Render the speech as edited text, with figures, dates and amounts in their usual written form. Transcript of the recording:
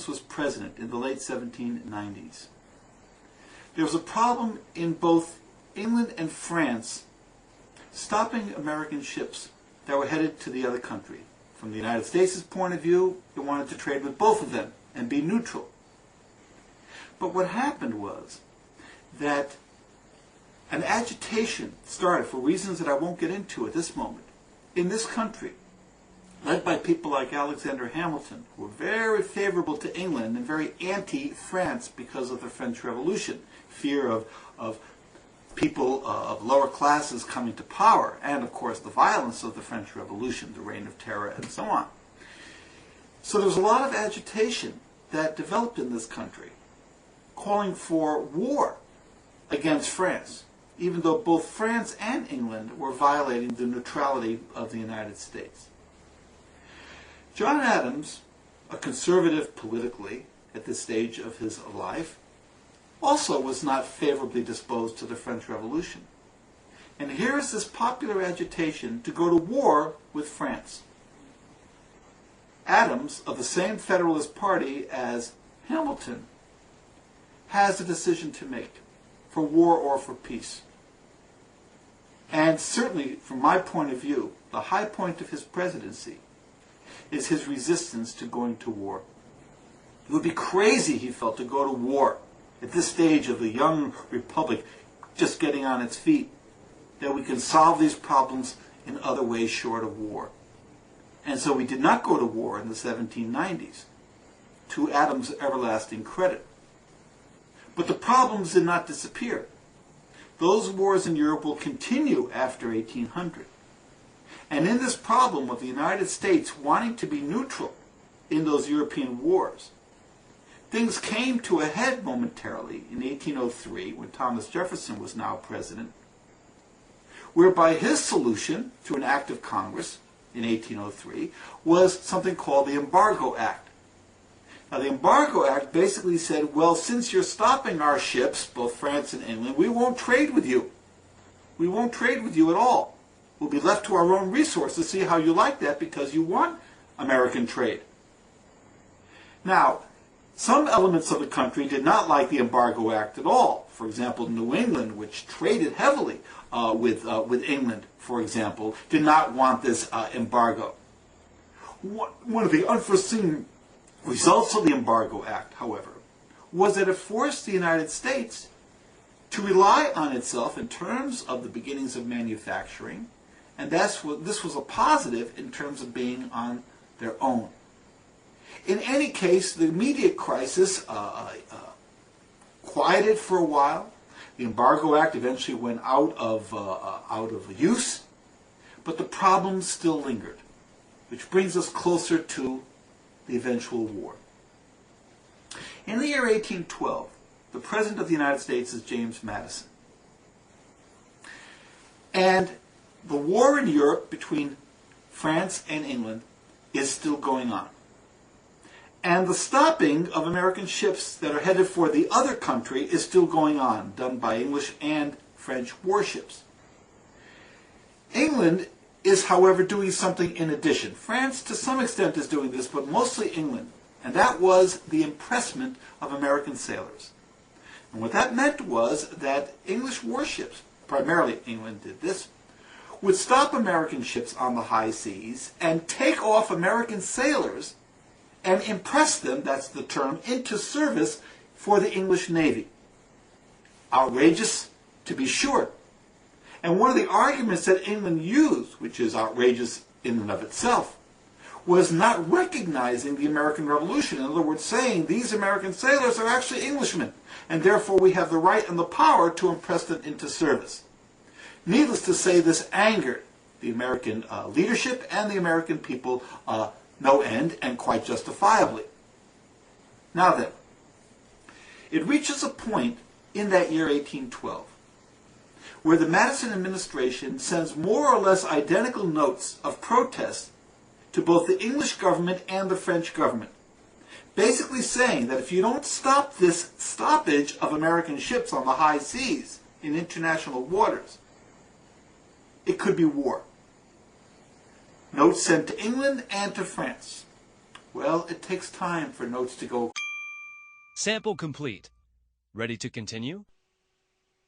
Adams was president in the late 1790s, there was a problem in both England and France stopping American ships that were headed to the other country. From the United States' point of view, they wanted to trade with both of them and be neutral. But what happened was that an agitation started, for reasons that I won't get into at this moment, in this country, led by people like Alexander Hamilton, who were very favorable to England and very anti-France because of the French Revolution, fear of people of lower classes coming to power, and of course the violence of the French Revolution, the Reign of Terror, and so on. So there was a lot of agitation that developed in this country, calling for war against France, even though both France and England were violating the neutrality of the United States. John Adams, a conservative politically at this stage of his life, also was not favorably disposed to the French Revolution. And here is this popular agitation to go to war with France. Adams, of the same Federalist Party as Hamilton, has a decision to make, for war or for peace. And certainly, from my point of view, the high point of his presidency is his resistance to going to war. It would be crazy, he felt, to go to war at this stage of the young republic just getting on its feet, that we can solve these problems in other ways short of war. And so we did not go to war in the 1790s, to Adams' everlasting credit. But the problems did not disappear. Those wars in Europe will continue after 1800. And in this problem of the United States wanting to be neutral in those European wars, things came to a head momentarily in 1803, when Thomas Jefferson was now president, whereby his solution, through an act of Congress in 1803, was something called the Embargo Act. Now, the Embargo Act basically said, well, since you're stopping our ships, both France and England, we won't trade with you. We won't trade with you at all. We'll be left to our own resources. See how you like that, because you want American trade. Now, some elements of the country did not like the Embargo Act at all. For example, New England, which traded heavily with England, for example, did not want this embargo. One of the unforeseen results of the Embargo Act, however, was that it forced the United States to rely on itself in terms of the beginnings of manufacturing, and this was a positive in terms of being on their own. In any case, the immediate crisis quieted for a while. The Embargo Act eventually went out of use, but the problems still lingered, which brings us closer to the eventual war. In the year 1812, the President of the United States is James Madison. And the war in Europe between France and England is still going on. And the stopping of American ships that are headed for the other country is still going on, done by English and French warships. England is, however, doing something in addition. France, to some extent, is doing this, but mostly England. And that was the impressment of American sailors. And what that meant was that English warships, primarily England did this, would stop American ships on the high seas and take off American sailors and impress them, that's the term, into service for the English Navy. Outrageous, to be sure. And one of the arguments that England used, which is outrageous in and of itself, was not recognizing the American Revolution. In other words, saying these American sailors are actually Englishmen, and therefore we have the right and the power to impress them into service. Needless to say, this angered the American leadership and the American people no end, and quite justifiably. Now then, it reaches a point in that year 1812 where the Madison administration sends more or less identical notes of protest to both the English government and the French government, basically saying that if you don't stop this stoppage of American ships on the high seas in international waters, it could be war. Notes sent to England and to France. Well, it takes time for notes to go. Sample complete. Ready to continue?